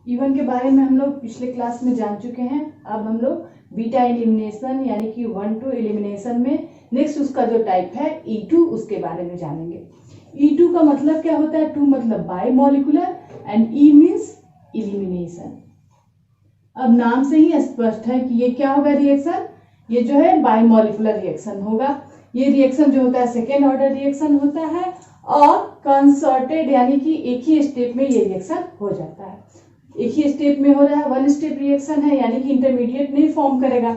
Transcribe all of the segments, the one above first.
E1 के बारे में हम लोग पिछले क्लास में जान चुके हैं। अब हम लोग बीटा एलिमिनेशन यानी कि 1-2 एलिमिनेशन में नेक्स्ट उसका जो टाइप है E2 उसके बारे में जानेंगे। E2 का मतलब क्या होता है? 2 मतलब bye molecular and E means elimination. अब नाम से ही स्पष्ट है कि ये क्या होगा रिएक्शन, ये जो है बाय मॉलिकुलर रिएक्शन होगा। ये रिएक्शन जो होता है सेकेंड ऑर्डर रिएक्शन होता है और कंसर्टेड यानी कि एक ही स्टेप में ये रिएक्शन हो जाता है। एक ही स्टेप में हो रहा है, वन स्टेप रिएक्शन है यानी कि इंटरमीडिएट नहीं फॉर्म करेगा।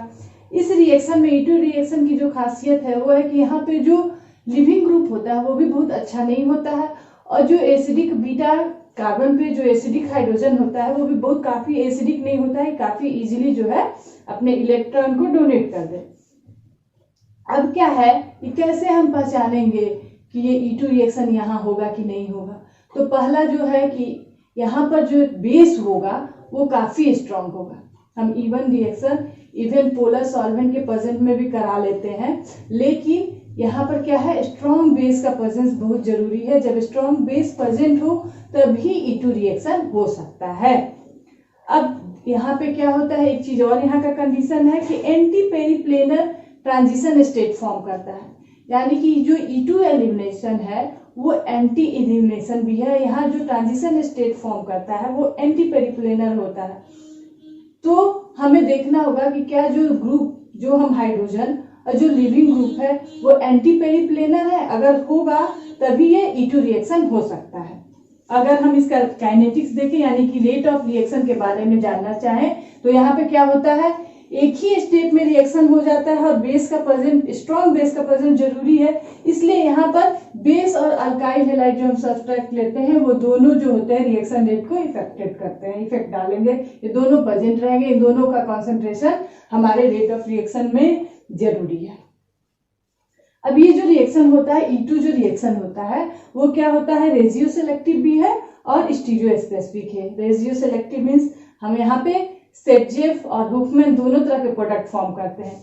इस रिएक्शन में E2 रिएक्शन की जो खासियत है वो है कि यहाँ पे जो लिविंग ग्रुप होता है वो भी बहुत अच्छा नहीं होता है और जो एसिडिक बीटा कार्बन पे जो एसिडिक हाइड्रोजन होता है वो भी बहुत काफी एसिडिक नहीं होता है, काफी इजीली जो है अपने इलेक्ट्रॉन को डोनेट कर दे। अब क्या है कि कैसे हम पहचानेंगे कि ये E2 रिएक्शन यहाँ होगा कि नहीं होगा? तो पहला जो है कि यहाँ पर जो बेस होगा वो काफी स्ट्रांग होगा। हम E1 reaction even polar solvent के प्रेजेंट में भी करा लेते हैं, लेकिन यहाँ पर क्या है, स्ट्रॉन्ग बेस का प्रेजेंस बहुत जरूरी है। जब स्ट्रॉन्ग बेस प्रेजेंट हो तभी E2 रिएक्शन हो सकता है। अब यहाँ पे क्या होता है, एक चीज और यहाँ का कंडीशन है कि एंटी पेरिप्लेनर ट्रांजिशन स्टेट फॉर्म करता है, यानी कि जो E2 एलिमिनेशन है वो एंटी एलिमिनेशन भी है। यहाँ जो ट्रांजिशन स्टेट फॉर्म करता है वो एंटी पेरिप्लेनर होता है। तो हमें देखना होगा कि क्या जो ग्रुप जो हम हाइड्रोजन और जो लिविंग ग्रुप है वो एंटी पेरिप्लेनर है। अगर होगा तभी ये E2 रिएक्शन हो सकता है। अगर हम इसका काइनेटिक्स देखें यानी कि रेट ऑफ रिएक्शन के बारे में जानना चाहें तो यहाँ पे क्या होता है, एक ही स्टेप में रिएक्शन हो जाता है और बेस का प्रेजेंट, स्ट्रॉन्ग बेस का प्रेजेंट जरूरी है। इसलिए यहाँ पर बेस और अल्काइल हैलाइड जो हम सब्सट्रैक्ट लेते हैं वो दोनों जो होते हैं रिएक्शन रेट को इफेक्टेड करते हैं, इफेक्ट डालेंगे। ये दोनों प्रेजेंट रहेंगे, इन दोनों का कॉन्सेंट्रेशन हमारे रेट ऑफ रिएक्शन में जरूरी है। अब ये जो रिएक्शन होता है E2 जो रिएक्शन होता है वो क्या होता है, रेजियो सेलेक्टिव भी है और स्टीरियो स्पेसिफिक है। रेजियो सेलेक्टिव मीन्स हम यहाँ पे सेटजेफ और हुफमैन दोनों तरह के प्रोडक्ट फॉर्म करते हैं।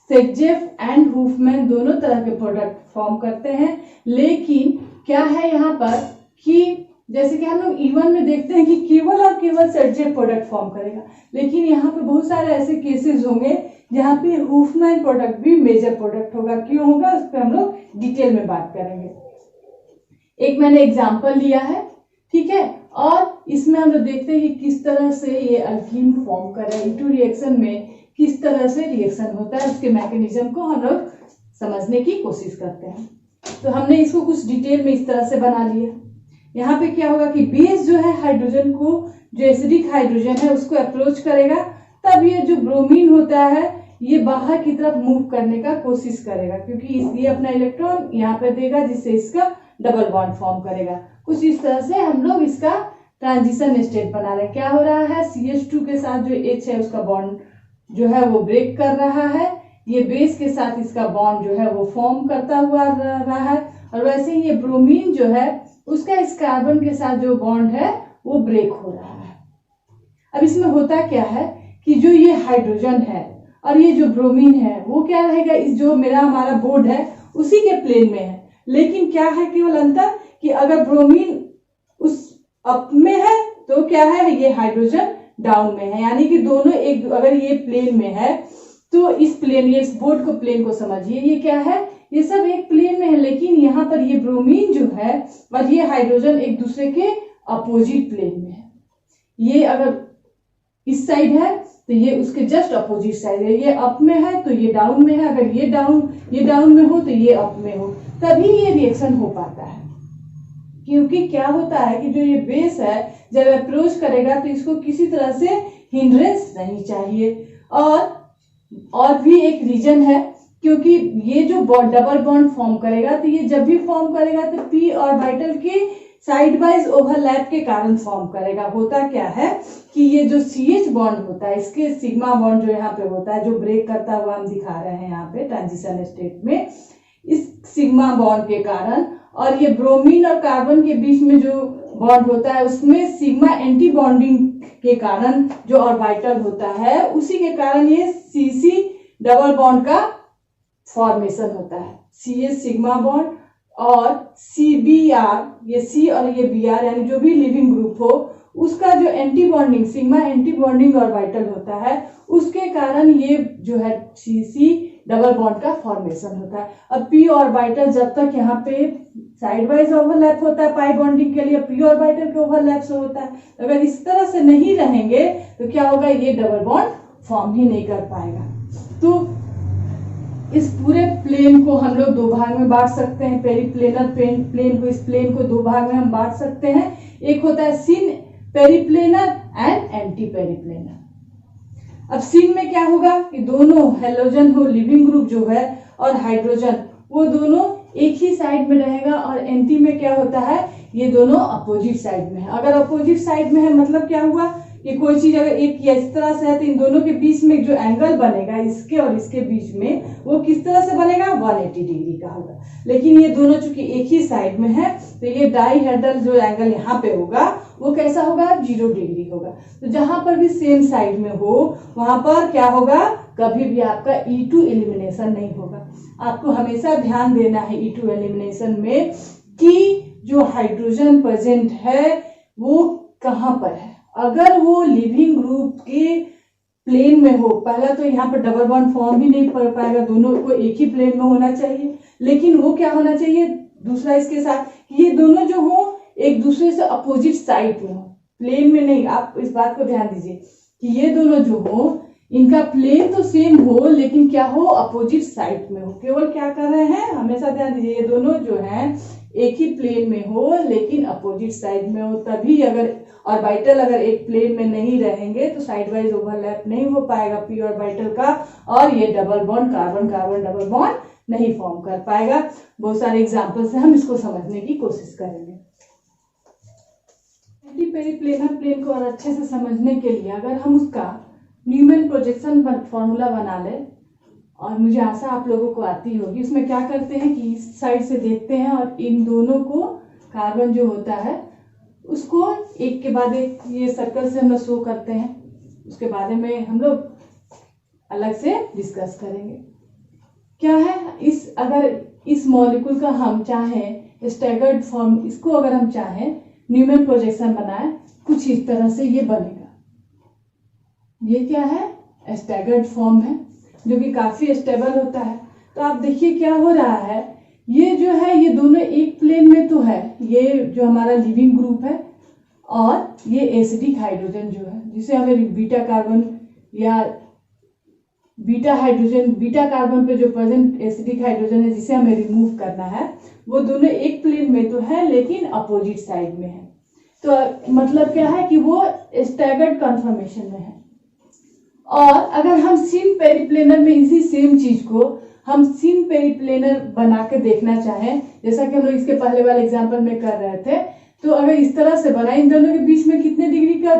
सेटजेफ एंड हुफमैन दोनों तरह के प्रोडक्ट फॉर्म करते हैं, लेकिन क्या है यहाँ पर कि जैसे कि हम लोग E1 में देखते हैं कि केवल और केवल सेटजेफ प्रोडक्ट फॉर्म करेगा, लेकिन यहाँ पे बहुत सारे ऐसे केसेस होंगे जहाँ पे हुफमैन प्रोडक्ट भी मेजर प्रोडक्ट होगा। क्यों होगा उस पर हम लोग डिटेल में बात करेंगे। एक मैंने एग्जांपल लिया है, ठीक है, और इसमें हम लोग देखते हैं कि किस तरह से ये अल्कीन फॉर्म कर रहा है। E2 रिएक्शन में किस तरह से रिएक्शन होता है उसके मैकेनिज्म को हम लोग समझने की कोशिश करते हैं। तो हमने इसको कुछ डिटेल में इस तरह से बना लिया। यहाँ पे क्या होगा कि बेस जो है हाइड्रोजन को, जो एसिडिक हाइड्रोजन है उसको अप्रोच करेगा, तब ये जो ब्रोमीन होता है ये बाहर की तरफ मूव करने का कोशिश करेगा, क्योंकि ये अपना इलेक्ट्रॉन यहाँ पे देगा जिससे इसका डबल बॉन्ड फॉर्म करेगा। कुछ इस तरह से हम लोग इसका ट्रांजिशन स्टेट बना रहे हैं। क्या हो रहा है, CH2 के साथ जो H है उसका बॉन्ड जो है वो ब्रेक कर रहा है, ये बेस के साथ इसका बॉन्ड जो है वो फॉर्म करता हुआ रहा है, और वैसे ही ये ब्रोमीन जो है उसका इस कार्बन के साथ जो बॉन्ड है वो ब्रेक हो रहा है। अब इसमें होता क्या है कि जो ये हाइड्रोजन है और ये जो ब्रोमीन है वो क्या रहेगा, इस जो हमारा बोर्ड है उसी के प्लेन में है, लेकिन क्या है केवल अंतर कि अगर ब्रोमीन उस अप में है तो क्या है, ये हाइड्रोजन डाउन में है। यानी कि दोनों एक, अगर ये प्लेन में है तो इस प्लेन, ये इस बोर्ड को प्लेन को समझिए, ये क्या है, ये सब एक प्लेन में है, लेकिन यहाँ पर ये ब्रोमीन जो है और ये हाइड्रोजन एक दूसरे के अपोजिट प्लेन में है। ये अगर इस साइड है तो ये उसके जस्ट अपोजिट साइड है, ये अप में है तो ये डाउन में है, अगर ये डाउन में हो तो ये अप में हो, तभी ये रिएक्शन हो पाता है। क्योंकि क्या होता है कि जो ये बेस है जब अप्रोच करेगा तो इसको किसी तरह से हिंड्रेंस नहीं चाहिए। और भी एक रीजन है, क्योंकि ये जो डबल बॉन्ड फॉर्म करेगा तो ये जब भी फॉर्म करेगा तो p ऑर्बिटल के साइड वाइज ओवरलैप के कारण फॉर्म करेगा। होता क्या है कि ये जो CH बॉन्ड होता है, इसके सिग्मा बॉन्ड जो यहाँ पे होता है, जो ब्रेक करता हुआ हम दिखा रहे हैं यहाँ पे ट्रांजिशन स्टेट में, इस सिग्मा बॉन्ड के कारण, और ये ब्रोमीन और कार्बन के बीच में जो बॉन्ड होता है उसमें सिग्मा एंटी बॉन्डिंग के कारण जो ऑर्बिटल होता है उसी के कारण ये CC डबल बॉन्ड का फॉर्मेशन होता है। CH सिग्मा बॉन्ड और CBr, ये C और ये Br यानी जो भी लिविंग ग्रुप हो उसका जो anti bonding sigma anti bonding orbital होता है, उसके कारण ये जो है सी डबल बॉन्ड का फॉर्मेशन होता है। अब पी ऑर्बिटल जब तक यहाँ पे साइड वाइज ओवरलैप होता है पाई बॉन्डिंग के लिए, पी ऑर्बिटल के ओवरलैप से होता है। अगर इस तरह से नहीं रहेंगे तो क्या होगा, ये डबल बॉन्ड फॉर्म ही नहीं कर पाएगा। तो इस पूरे प्लेन को हम लोग दो भाग में बांट सकते हैं। पेरीप्लेनर प्लेन को, इस प्लेन को दो भाग में हम बांट सकते हैं। एक होता है सिन पेरीप्लेनर एंड एंटी पेरीप्लेनर। अब सिन में क्या होगा कि दोनों हेलोजन हो, लिविंग ग्रुप जो है, और हाइड्रोजन, वो दोनों एक ही साइड में रहेगा। और एंटी में क्या होता है, ये दोनों अपोजिट साइड में है। अगर अपोजिट साइड में है मतलब क्या हुआ कि कोई चीज अगर एक या इस तरह से है तो इन दोनों के बीच में जो एंगल बनेगा इसके और इसके बीच में, वो किस तरह से बनेगा, 180 डिग्री का होगा। लेकिन ये दोनों चूंकि एक ही साइड में है तो ये डाइहेड्रल जो एंगल यहाँ पे होगा वो कैसा होगा, 0 डिग्री होगा। तो जहां पर भी सेम साइड में हो वहां पर क्या होगा, कभी भी आपका E2 एलिमिनेशन नहीं होगा। आपको हमेशा ध्यान देना है E2 एलिमिनेशन में कि जो हाइड्रोजन प्रेजेंट है वो कहां पर है। अगर वो लिविंग ग्रुप के प्लेन में हो, पहला तो यहाँ पर डबल बॉन्ड फॉर्म ही नहीं कर पाएगा, दोनों को एक ही प्लेन में होना चाहिए। लेकिन वो क्या होना चाहिए दूसरा इसके साथ, ये दोनों जो हो एक दूसरे से अपोजिट साइड में हो, प्लेन में नहीं। आप इस बात को ध्यान दीजिए कि ये दोनों जो हो इनका प्लेन तो सेम हो लेकिन क्या हो, अपोजिट साइड में हो। केवल क्या कर रहे हैं, हमेशा ध्यान दीजिए, ये दोनों जो हैं एक ही प्लेन में हो लेकिन अपोजिट साइड में हो। तभी अगर ऑर्बिटल अगर एक प्लेन में नहीं रहेंगे तो साइड वाइज ओवरलैप नहीं हो पाएगा पी ऑर्बिटल का, और ये double bond carbon carbon double bond नहीं फॉर्म कर पाएगा। बहुत सारे एग्जांपल से हम इसको समझने की कोशिश करेंगे। एंटी पेरीप्लेनर प्लेन को और अच्छे से समझने के लिए अगर हम उसका न्यूमैन प्रोजेक्शन फॉर्मूला बना ले, और मुझे आशा आप लोगों को आती होगी, उसमें क्या करते हैं कि इस साइड से देखते हैं और इन दोनों को कार्बन जो होता है उसको एक के बाद एक ये सर्कल से हम लोग शो करते हैं। उसके बारे में हम लोग अलग से डिस्कस करेंगे। क्या है, अगर इस मॉलिक्यूल का हम चाहें स्टैगर्ड फॉर्म, इसको अगर हम चाहें न्यूमैन प्रोजेक्शन बनाए, कुछ इस तरह से ये बनेगा। ये क्या है, स्टैगर्ड फॉर्म है जो कि काफी स्टेबल होता है। तो आप देखिए क्या हो रहा है, ये जो है ये दोनों एक प्लेन में तो है, ये जो हमारा लिविंग ग्रुप है, और ये एसिडिक हाइड्रोजन जो है जिसे हमें बीटा कार्बन या बीटा हाइड्रोजन, बीटा कार्बन पे जो प्रेजेंट एसिडिक हाइड्रोजन है जिसे हमें रिमूव करना है, वो दोनों एक प्लेन में तो है लेकिन अपोजिट साइड में है। तो मतलब क्या है कि वो स्टैगर्ड कन्फर्मेशन में है। और अगर हम सिन पेरीप्लेनर में इसी सेम चीज को हम सिन पेरीप्लेनर बना के देखना चाहें, जैसा कि हम लोग इसके पहले वाले एग्जांपल में कर रहे थे, तो अगर इस तरह से बना, इन दोनों के बीच में कितने डिग्री का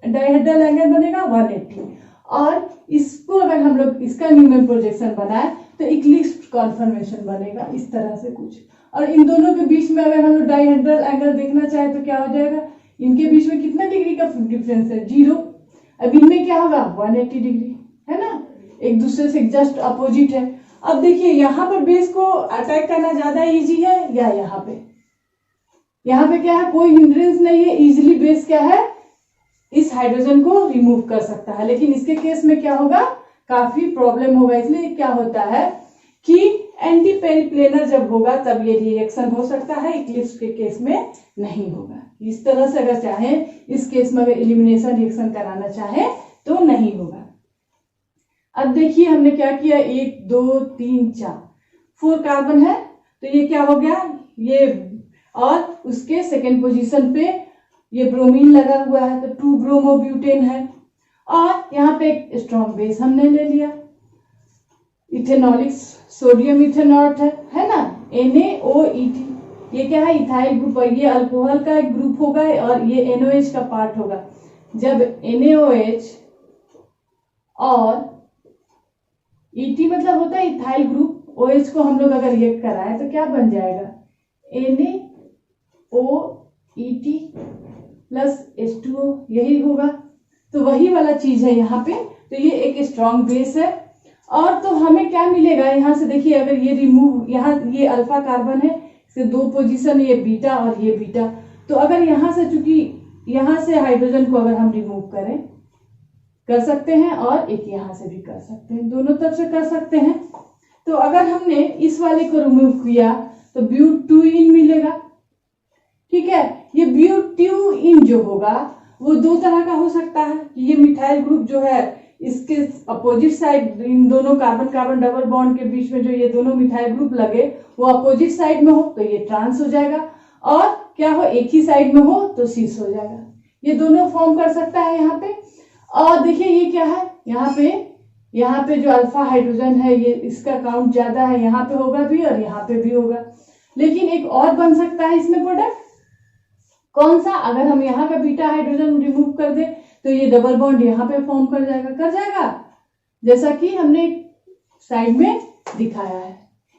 डाइहेड्रल एंगल बनेगा, 180। और इसको अगर हम लोग इसका न्यूमैन प्रोजेक्शन बनाए तो इक्लिप्स कॉन्फर्मेशन बनेगा इस तरह से कुछ। और इन दोनों के बीच में अगर हम लोग डाइहेड्रल एंगल देखना चाहे तो क्या हो जाएगा, इनके बीच में कितना डिग्री का डिफरेंस है, 0। अब इनमें क्या होगा, 180 डिग्री है ना, एक दूसरे से जस्ट अपोजिट है। अब देखिए यहाँ पर बेस को अटैक करना ज्यादा इजी है या यहाँ पे क्या है, कोई हिंड्रेंस नहीं है, इजीली बेस क्या है इस हाइड्रोजन को रिमूव कर सकता है। लेकिन इसके केस में क्या होगा, काफी प्रॉब्लम होगा। इसलिए क्या होता है कि एंटी पेरीप्लेनर जब होगा तब ये रिएक्शन हो सकता है, इक्लिप्स के केस में नहीं होगा। इस तरह से अगर चाहे इस केस में अगर एलिमिनेशन रिएक्शन कराना चाहे तो नहीं होगा। अब देखिए हमने क्या किया, 1 2 3 4 कार्बन है, तो ये क्या हो गया, ये और उसके सेकेंड पोजीशन पे ये ब्रोमीन लगा हुआ है तो 2 ब्रोमोब्यूटेन है। और यहाँ पे एक स्ट्रॉन्ग बेस हमने ले लिया, इथेनॉलिक सोडियम इथेनॉट है ना, NaOET। ये क्या है, इथाइल ग्रुप, और ये अल्कोहल का एक ग्रुप होगा और ये NOH का पार्ट होगा। जब NaOH और ET मतलब होता है इथाइल ग्रुप, OH को हम लोग अगर ये कराए तो क्या बन जाएगा, NaOET प्लस H2O, यही होगा। तो वही वाला चीज है यहाँ पे। तो ये एक स्ट्रॉन्ग बेस है। और तो हमें क्या मिलेगा यहाँ से, देखिए अगर ये रिमूव, यहाँ ये अल्फा कार्बन है, इसके 2 पोजीशन, ये बीटा और ये बीटा। तो अगर यहाँ से चूंकि यहां से हाइड्रोजन को अगर हम रिमूव करें कर सकते हैं, और एक यहां से भी कर सकते हैं, दोनों तरफ से कर सकते हैं। तो अगर हमने इस वाले को रिमूव किया तो ब्यूटीन मिलेगा। ठीक है, ये ब्यूटीन जो होगा वो दो तरह का हो सकता है। ये मिथाइल ग्रुप जो है इसके अपोजिट साइड, इन दोनों कार्बन कार्बन डबल बॉन्ड के बीच में जो ये दोनों मिथाइल ग्रुप लगे वो अपोजिट साइड में हो तो ये ट्रांस हो जाएगा, और क्या हो एक ही साइड में हो तो सिस हो जाएगा। ये दोनों फॉर्म कर सकता है यहाँ पे। और देखिए ये क्या है, यहाँ पे जो अल्फा हाइड्रोजन है ये इसका काउंट ज्यादा है, यहाँ पे होगा भी और यहाँ पे भी होगा। लेकिन एक और बन सकता है इसमें प्रोडक्ट, कौन सा, अगर हम यहाँ का बीटा हाइड्रोजन रिमूव कर दे तो ये डबल बॉन्ड यहाँ पे फॉर्म कर जाएगा, जैसा कि हमने साइड में दिखाया है।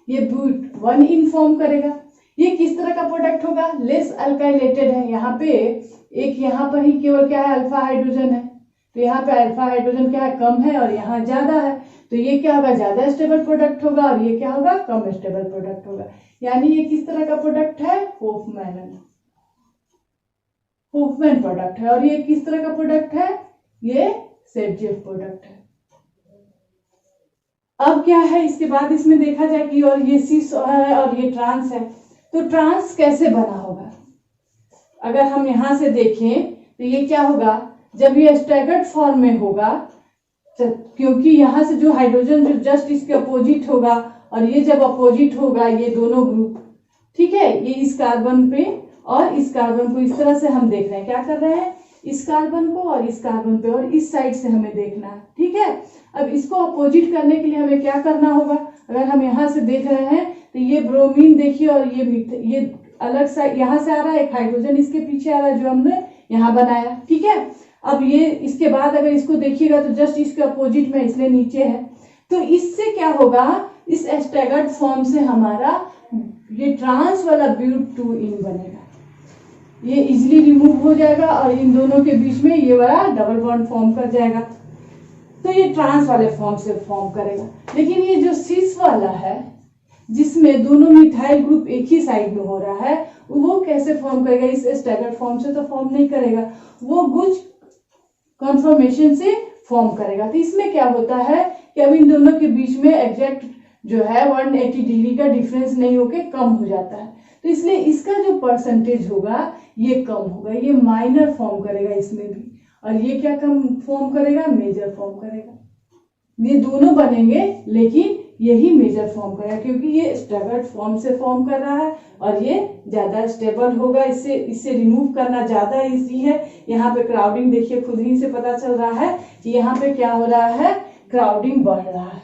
ये ब्यूट 1 इन फॉर्म करेगा। ये किस तरह का प्रोडक्ट होगा, लेस अल्काइलेटेड है। यहाँ पे एक यहाँ पर ही केवल क्या है अल्फा हाइड्रोजन है, तो यहाँ पे अल्फा हाइड्रोजन क्या है कम है और यहाँ ज्यादा है, तो ये क्या होगा ज्यादा स्टेबल प्रोडक्ट होगा, और ये क्या होगा कम स्टेबल प्रोडक्ट होगा। यानी ये किस तरह का प्रोडक्ट है, होफमैन प्रोडक्ट है। और ये किस तरह का प्रोडक्ट है, ये सेटजेफ प्रोडक्ट है। अब क्या है इसके बाद इसमें देखा जाए कि और ये सिस है और ये ट्रांस है, तो ट्रांस कैसे बना होगा। अगर हम यहां से देखें तो ये क्या होगा, जब ये स्टैगर्ड फॉर्म में होगा, क्योंकि यहां से जो हाइड्रोजन जो जस्ट इसके अपोजिट होगा, और ये जब अपोजिट होगा ये दोनों ग्रुप, ठीक है, ये इस कार्बन पे और इस कार्बन को इस तरह से हम देख रहे हैं, क्या कर रहे हैं, इस कार्बन को और इस कार्बन पे, और इस साइड से हमें देखना है। ठीक है, अब इसको अपोजिट करने के लिए हमें क्या करना होगा, अगर हम यहाँ से देख रहे हैं तो ये ब्रोमीन देखिए, और ये अलग साइड यहाँ से आ रहा है, एक हाइड्रोजन इसके पीछे आ रहा है जो हमने यहाँ बनाया। ठीक है, अब ये इसके बाद अगर इसको देखिएगा तो जस्ट इसके अपोजिट में, इसलिए नीचे है, तो इससे क्या होगा, इस स्टैगर्ड फॉर्म से हमारा ये ट्रांस वाला ब्यूट 2 इन बनेगा, ये इजिली रिमूव हो जाएगा और इन दोनों के बीच में ये वाला डबल बॉन्ड फॉर्म कर जाएगा, तो ये ट्रांस वाले फॉर्म से फॉर्म करेगा। लेकिन ये जो सिस वाला है जिसमें दोनों मिथाइल ग्रुप एक ही साइड में हो रहा है, वो कैसे फॉर्म करेगा, इस स्टैगर्ड फॉर्म से तो फॉर्म नहीं करेगा, वो गुज कॉन्फॉर्मेशन से फॉर्म करेगा। तो इसमें क्या होता है कि अब इन दोनों के बीच में एग्जैक्ट जो है 180 डिग्री का डिफरेंस नहीं होके कम हो जाता है, तो इसलिए इसका जो परसेंटेज होगा ये कम होगा, ये माइनर फॉर्म करेगा इसमें भी, और ये क्या कम फॉर्म करेगा, मेजर फॉर्म करेगा। ये दोनों बनेंगे लेकिन यही मेजर फॉर्म करेगा, क्योंकि ये स्टैगर्ड फॉर्म से फॉर्म कर रहा है और ये ज्यादा स्टेबल होगा, इससे रिमूव करना ज्यादा इजी है। यहाँ पे क्राउडिंग देखिए, खुद ही से पता चल रहा है कि यहाँ पे क्या हो रहा है, क्राउडिंग बढ़ रहा है,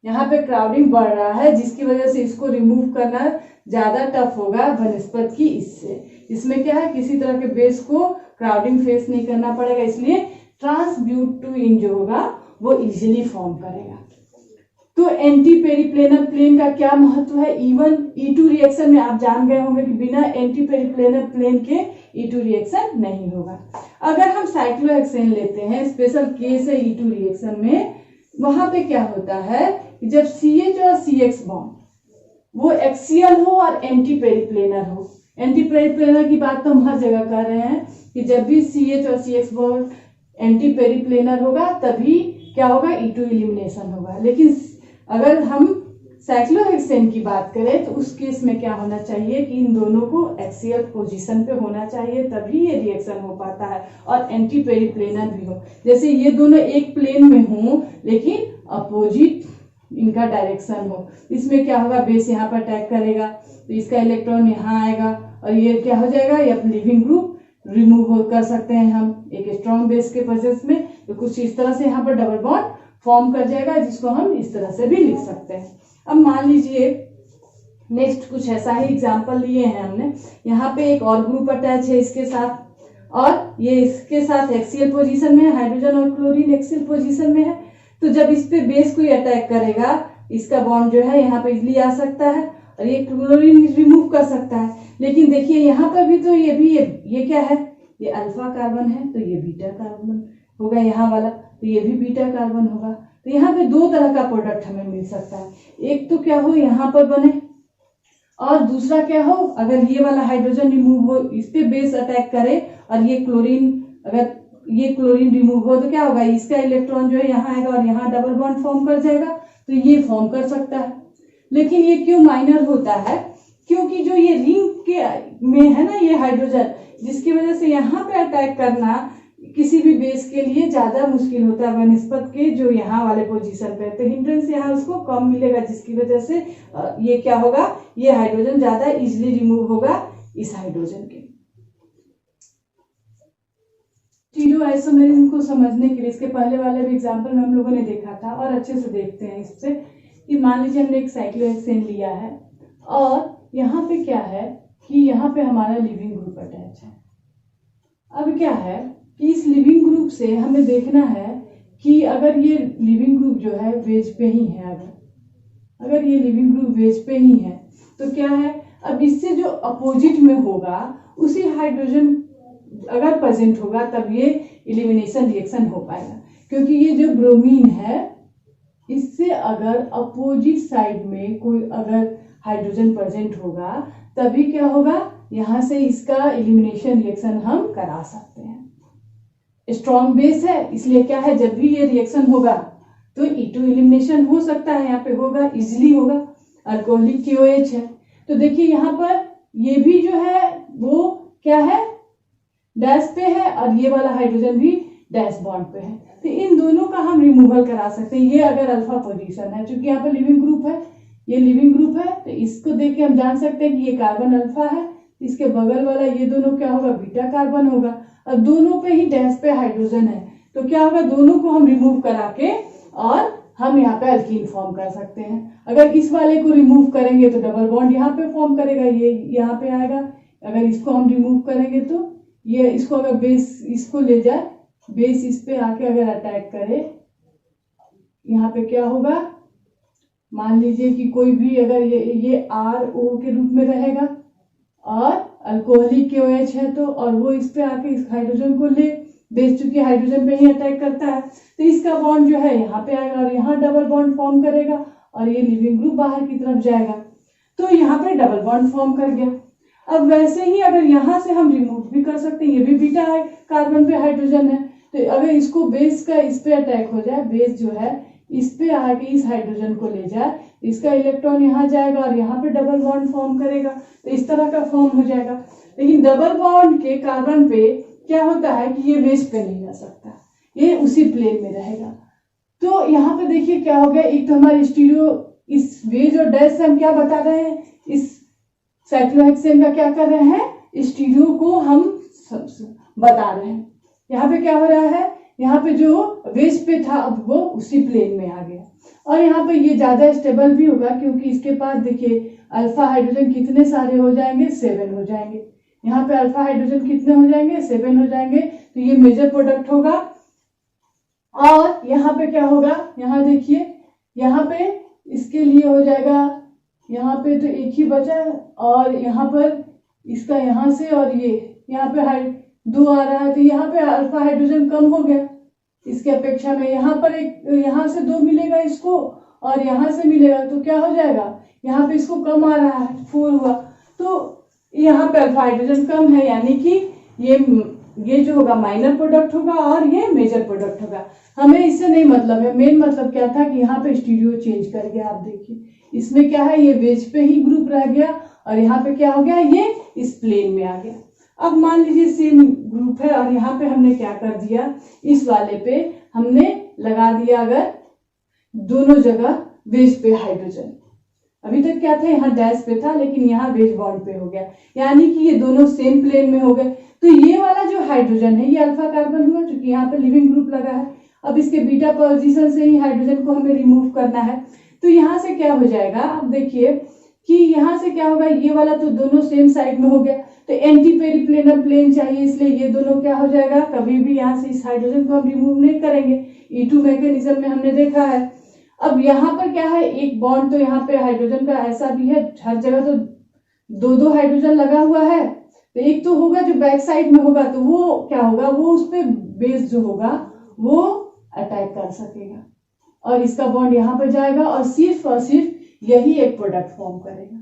यहाँ पे क्राउडिंग बढ़ रहा है, जिसकी वजह से इसको रिमूव करना ज्यादा टफ होगा बनस्पत की इससे। इसमें क्या है, किसी तरह के बेस को क्राउडिंग फेस नहीं करना पड़ेगा, इसलिए ट्रांसब्यूट 2 इन जो होगा वो इजीली फॉर्म करेगा। तो एंटी पेरिप्लेनर प्लेन का क्या महत्व है, E1 E2 रिएक्शन में आप जान गए होंगे कि बिना एंटी पेरिप्लेनर प्लेन के E2 रिएक्शन नहीं होगा। अगर हम साइक्लोहेक्सेन लेते हैं, स्पेशल केस है E2 रिएक्शन में, वहां पे क्या होता है कि जब CH और CX बॉन्ड वो एक्सियल हो और एंटी पेरिप्लेनर हो। एंटी पेरिप्लेनर की बात तो हम हर जगह कर रहे हैं कि जब भी CH और CX बॉन्ड एंटी पेरिप्लेनर होगा तभी क्या होगा, E2 एलिमिनेशन होगा। लेकिन अगर हम साइक्लोहेक्सेन की बात करें तो उस केस में क्या होना चाहिए कि इन दोनों को एक्सियल पोजीशन पे होना चाहिए, तभी ये रिएक्शन हो पाता है और एंटी पेरिप्लेनर भी हो। जैसे ये दोनों एक प्लेन में हो लेकिन अपोजिट इनका डायरेक्शन हो, इसमें क्या होगा, बेस यहाँ पर अटैक करेगा तो इसका इलेक्ट्रॉन यहाँ आएगा और ये क्या हो जाएगा, ये लिविंग ग्रुप रिमूव कर सकते हैं हम एक स्ट्रॉन्ग बेस के प्रेजेंस में। तो कुछ इस तरह से यहाँ पर डबल बॉन्ड फॉर्म कर जाएगा, जिसको हम इस तरह से भी लिख सकते हैं। अब मान लीजिए नेक्स्ट कुछ ऐसा ही एग्जांपल लिए हैं हमने, यहाँ पे एक और ग्रुप अटैच है इसके साथ और ये इसके साथ एक्सियल पोजीशन में है, हाइड्रोजन और क्लोरीन एक्सियल पोजीशन में है। तो जब इस पे बेस कोई अटैक करेगा, इसका बॉन्ड जो है यहाँ पे इजिली आ सकता है और ये क्लोरीन रिमूव कर सकता है। लेकिन देखिए यहाँ पर भी तो ये क्या है, ये अल्फा कार्बन है तो ये बीटा कार्बन होगा यहाँ वाला, तो ये भी बीटा कार्बन होगा। तो यहाँ पे दो तरह का प्रोडक्ट हमें मिल सकता है, एक तो क्या हो यहाँ पर बने और दूसरा क्या हो, अगर ये वाला हाइड्रोजन रिमूव हो, इस पे बेस अटैक करे और ये क्लोरीन, अगर ये क्लोरीन रिमूव हो तो क्या होगा, इसका इलेक्ट्रॉन जो है यहाँ आएगा और यहाँ डबल बॉन्ड फॉर्म कर जाएगा, तो ये फॉर्म कर सकता है। लेकिन ये क्यों माइनर होता है, क्योंकि जो ये रिंग के में है ना ये हाइड्रोजन, जिसकी वजह से यहाँ पे अटैक करना किसी भी बेस के लिए ज्यादा मुश्किल होता है बनस्पत के जो यहाँ वाले पोजीशन पे, तो हिंड्रेंस यहाँ उसको कम मिलेगा, जिसकी वजह से ये क्या होगा, ये हाइड्रोजन ज्यादा इजिली रिमूव होगा इस हाइड्रोजन के। स्टीरियोआइसोमेरिज्म को समझने के लिए इसके पहले वाले भी एग्जाम्पल में हम लोगों ने देखा था और अच्छे से देखते हैं इससे, कि मान लीजिए हमने एक साइक्लोहेक्सेन लिया है और यहाँ पे क्या है कि यहाँ पे हमारा लिविंग ग्रुप अटैच है। अब क्या है कि इस लिविंग ग्रुप से हमें देखना है कि अगर ये लिविंग ग्रुप जो है वेज पे ही है, अगर ये लिविंग ग्रुप वेज पे ही है तो क्या है, अब इससे जो अपोजिट में होगा उसी हाइड्रोजन अगर प्रेजेंट होगा तब ये एलिमिनेशन रिएक्शन हो पाएगा, क्योंकि ये जो ब्रोमीन है इससे अगर अपोजिट साइड में कोई अगर हाइड्रोजन प्रेजेंट होगा तभी क्या होगा, यहाँ से इसका एलिमिनेशन रिएक्शन हम करा सकते हैं। स्ट्रॉन्ग बेस है इसलिए क्या है, जब भी ये रिएक्शन होगा तो E2 एलिमिनेशन हो सकता है, यहाँ पे होगा, इजिली होगा। अल्कोहलिक KOH है तो देखिए यहाँ पर ये भी जो है वो क्या है, डैश पे है और ये वाला हाइड्रोजन भी डैश बॉन्ड पे है, तो इन दोनों का हम रिमूवल करा सकते हैं। ये अगर अल्फा पोजीशन है, क्योंकि यहाँ पर लिविंग ग्रुप है, ये लिविंग ग्रुप है, तो इसको देख के हम जान सकते हैं कि ये कार्बन अल्फा है, इसके बगल वाला ये दोनों क्या होगा, बीटा कार्बन होगा, और दोनों पे ही डैश पे हाइड्रोजन है, तो क्या होगा, दोनों को हम रिमूव करा के और हम यहाँ पे अल्कीन फॉर्म कर सकते हैं। अगर इस वाले को रिमूव करेंगे तो डबल बॉन्ड यहाँ पे फॉर्म करेगा, ये यहाँ पे आएगा। अगर इसको हम रिमूव करेंगे तो ये, इसको अगर बेस इसको ले जाए, बेस इस पे आके अगर अटैक करे, यहाँ पे क्या होगा, मान लीजिए कि कोई भी अगर ये RO के रूप में रहेगा और अल्कोहलिक KOH है तो, और वो इस पे आके इस हाइड्रोजन को ले, बेस चूंकि हाइड्रोजन पे ही अटैक करता है तो इसका बॉन्ड जो है यहाँ पे आएगा और यहाँ डबल बॉन्ड फॉर्म करेगा और ये लिविंग ग्रुप बाहर की तरफ जाएगा, तो यहाँ पे डबल बॉन्ड फॉर्म कर गया। अब वैसे ही अगर यहाँ से हम रिमूव भी कर सकते हैं, ये भी बीटा है, कार्बन पे हाइड्रोजन है, तो अगर इसको बेस का इस पे अटैक हो जाए, बेस जो है इस पे आके इस हाइड्रोजन को ले जाए, इसका इलेक्ट्रॉन यहाँ जाएगा और यहाँ पे डबल बॉन्ड फॉर्म करेगा, तो इस तरह का फॉर्म हो जाएगा। लेकिन डबल बॉन्ड के कार्बन पे क्या होता है कि ये वेज पे नहीं रह सकता, ये उसी प्लेन में रहेगा। तो यहाँ पे देखिए क्या हो गया, एक तो हमारे स्टीरियो, इस वेज और डैश से हम क्या बता रहे हैं, इस साइक्लोहेक्सेन का क्या कर रहे हैं, स्टीरियो को हम बता रहे हैं। यहाँ पे क्या हो रहा है, यहाँ पे जो वेज पे था अब वो उसी प्लेन में आ गया, और यहाँ पे ये ज्यादा स्टेबल भी होगा क्योंकि इसके पास देखिए अल्फा हाइड्रोजन कितने सारे हो जाएंगे, 7 हो जाएंगे। यहाँ पे अल्फा हाइड्रोजन कितने हो जाएंगे, 7 हो जाएंगे, तो ये मेजर प्रोडक्ट होगा। और यहाँ पे क्या होगा, यहाँ देखिए, यहाँ पे इसके लिए हो जाएगा, यहाँ पे तो एक ही बचा और यहाँ पर इसका यहाँ से और ये यहाँ पे 2 आ रहा है, तो यहाँ पे अल्फा हाइड्रोजन कम हो गया इसके अपेक्षा में। यहाँ पर एक, यहाँ से 2 मिलेगा इसको और यहाँ से मिलेगा, तो क्या हो जाएगा, यहाँ पे इसको कम आ रहा है, 4 हुआ, तो यहाँ पे अल्फा हाइड्रोजन कम है, यानी कि ये जो होगा माइनर प्रोडक्ट होगा और ये मेजर प्रोडक्ट होगा। हमें इससे नहीं मतलब है, मेन मतलब क्या था कि यहाँ पे स्टीरियो चेंज कर गया। आप देखिए इसमें क्या है, ये वेज पे ही ग्रुप रह गया और यहाँ पे क्या हो गया, ये इस प्लेन में आ गया। अब मान लीजिए सेम ग्रुप है और यहाँ पे हमने क्या कर दिया, इस वाले पे हमने लगा दिया अगर दोनों जगह वेज पे हाइड्रोजन। अभी तक क्या था, यहाँ डैश पे था लेकिन यहाँ वेज बॉन्ड पे हो गया, यानी कि ये दोनों सेम प्लेन में हो गए। तो ये वाला जो हाइड्रोजन है ये अल्फा कार्बन हुआ, क्योंकि यहाँ पे लिविंग ग्रुप लगा है। अब इसके बीटा पोजीशन से ही हाइड्रोजन को हमें रिमूव करना है, तो यहाँ से क्या हो जाएगा, अब देखिए कि यहाँ से क्या होगा, ये वाला तो दोनों सेम साइड में हो गया, तो एंटी पेरिप्लेनर प्लेन चाहिए, इसलिए ये दोनों क्या हो जाएगा, कभी भी यहाँ से इस हाइड्रोजन को हम रिमूव नहीं करेंगे। E2 मैकेनिज्म में हमने देखा है। अब यहाँ पर क्या है, एक बॉन्ड तो यहाँ पे हाइड्रोजन का ऐसा भी है, हर जगह तो 2-2 हाइड्रोजन लगा हुआ है, तो एक तो होगा जो बैक साइड में होगा, तो वो क्या होगा, वो उस पे बेस जो होगा वो अटैक कर सकेगा और इसका बॉन्ड यहाँ पर जाएगा और सिर्फ यही एक प्रोडक्ट फॉर्म करेगा।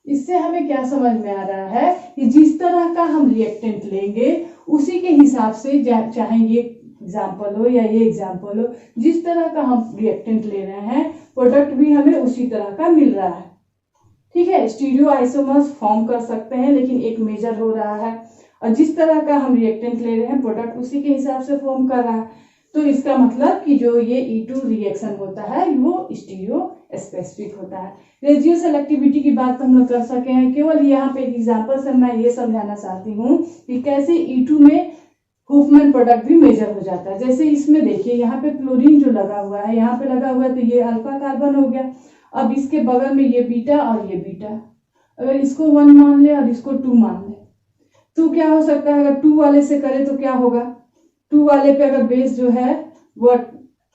इससे हमें क्या समझ में आ रहा है कि जिस तरह का हम रिएक्टेंट लेंगे उसी के हिसाब से, चाहे ये एग्जाम्पल हो या ये एग्जाम्पल हो, जिस तरह का हम रिएक्टेंट ले रहे हैं प्रोडक्ट भी हमें उसी तरह का मिल रहा है। ठीक है, स्टीरियो आइसोमर्स फॉर्म कर सकते हैं लेकिन एक मेजर हो रहा है, और जिस तरह का हम रिएक्टेंट ले रहे हैं प्रोडक्ट उसी के हिसाब से फॉर्म कर रहा है। तो इसका मतलब कि जो ये E2 रिएक्शन होता है वो स्टीरियो स्पेसिफिक होता है। रेशियो सेलेक्टिविटी की बात हम लोग कर सके हैं, केवल यहाँ पे एक एग्जांपल से मैं ये समझाना चाहती हूँ कि कैसे E2 में हुफमैन प्रोडक्ट भी मेजर हो जाता है। जैसे इसमें देखिए यहाँ पे क्लोरीन जो लगा हुआ है, यहाँ पे लगा हुआ है तो ये अल्फा कार्बन हो गया। अब इसके बगल में ये बीटा और ये बीटा, अगर इसको 1 मान ले और इसको 2 मान ले तो क्या हो सकता है, अगर 2 वाले से करे तो क्या होगा, 2 वाले पे अगर बेस जो है वो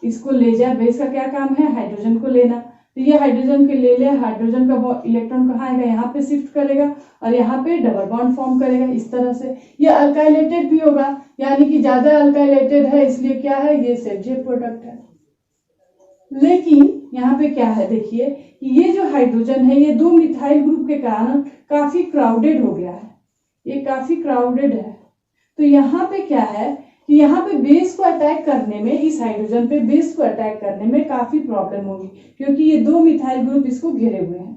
इसको ले जाए, बेस का क्या काम है, हाइड्रोजन को लेना, तो ये हाइड्रोजन के ले हाइड्रोजन का इलेक्ट्रॉन कहाँ आएगा, यहाँ पे शिफ्ट करेगा और यहाँ पे डबल बॉन्ड फॉर्म करेगा। इस तरह से ये अल्काइलेटेड भी होगा, यानी कि ज्यादा अल्काइलेटेड है इसलिए क्या है, ये सेल्फ प्रोडक्ट है। लेकिन यहाँ पे क्या है, देखिए कि ये जो हाइड्रोजन है ये 2 मिथाइल ग्रुप के कारण काफी क्राउडेड हो गया है, ये काफी क्राउडेड है। तो यहाँ पे क्या है कि यहाँ पे बेस को अटैक करने में, इस हाइड्रोजन पे बेस को अटैक करने में काफी प्रॉब्लम होगी, क्योंकि ये 2 मिथाइल ग्रुप इसको घेरे हुए हैं।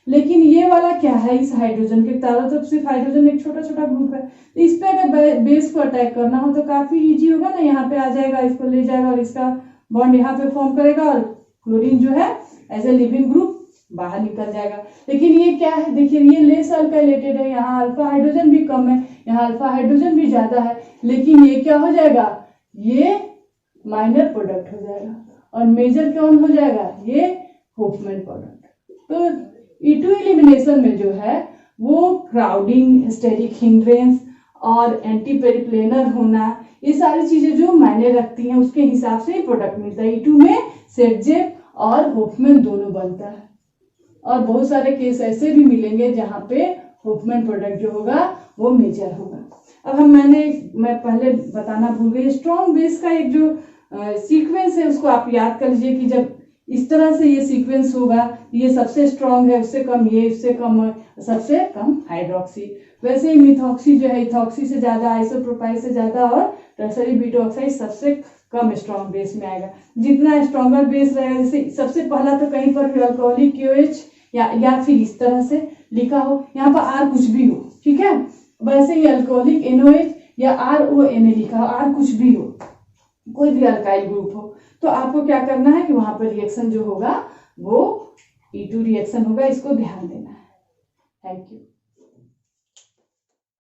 लेकिन ये वाला क्या है, इस हाइड्रोजन के चारों तरफ सिर्फ हाइड्रोजन एक छोटा छोटा ग्रुप है, तो इस पे अगर बेस को अटैक करना हो तो काफी इजी होगा ना, यहाँ पे आ जाएगा, इसको ले जाएगा और इसका बॉन्ड यहाँ पे फॉर्म करेगा और क्लोरीन जो है एज ए लिविंग ग्रुप बाहर निकल जाएगा। लेकिन ये क्या है, देखिए ये लेस अल्काइलेटेड है, यहाँ अल्फा हाइड्रोजन भी कम है, यहाँ अल्फा हाइड्रोजन भी ज्यादा है, लेकिन ये क्या हो जाएगा, ये माइनर प्रोडक्ट हो जाएगा और मेजर कौन हो जाएगा, ये हुफमैन प्रोडक्ट। तो E2 एलिमिनेशन में जो है वो क्राउडिंग, हिस्टेरिक हिंड्रेंस और एंटी पेरिप्लेनर होना, ये सारी चीजें जो मायने रखती हैं उसके हिसाब से प्रोडक्ट मिलता है। E2 में सेटजेप और हुफमैन दोनों बनता है, और बहुत सारे केस ऐसे भी मिलेंगे जहां पे हुफमैन प्रोडक्ट जो होगा वो मेजर होगा। अब मैं पहले बताना भूल गई, स्ट्रॉन्ग बेस का एक जो सीक्वेंस है उसको आप याद कर लीजिए कि जब इस तरह से ये सीक्वेंस होगा, ये सबसे स्ट्रॉन्ग है, उससे कम ये, उससे कम सबसे कम हाइड्रोक्सी। वैसे ही मिथॉक्सी जो है इथॉक्सी से ज्यादा, आइसोप्रोपाइल से ज्यादा और टर्सरी ब्यूटाऑक्साइड सबसे कम स्ट्रॉन्ग बेस में आएगा। जितना स्ट्रॉन्गर बेस रहेगा, जैसे सबसे पहला तो कहीं पर भी अल्कोहलिक QH या फिर इस तरह से लिखा हो, यहाँ पर R कुछ भी हो, ठीक है, वैसे ही अल्कोहलिक NOH या RONA लिखा हो, R कुछ भी हो, कोई भी अल्काइल ग्रुप हो, तो आपको क्या करना है कि वहां पर रिएक्शन जो होगा वो E2 रिएक्शन होगा, इसको ध्यान देना है। Thank you.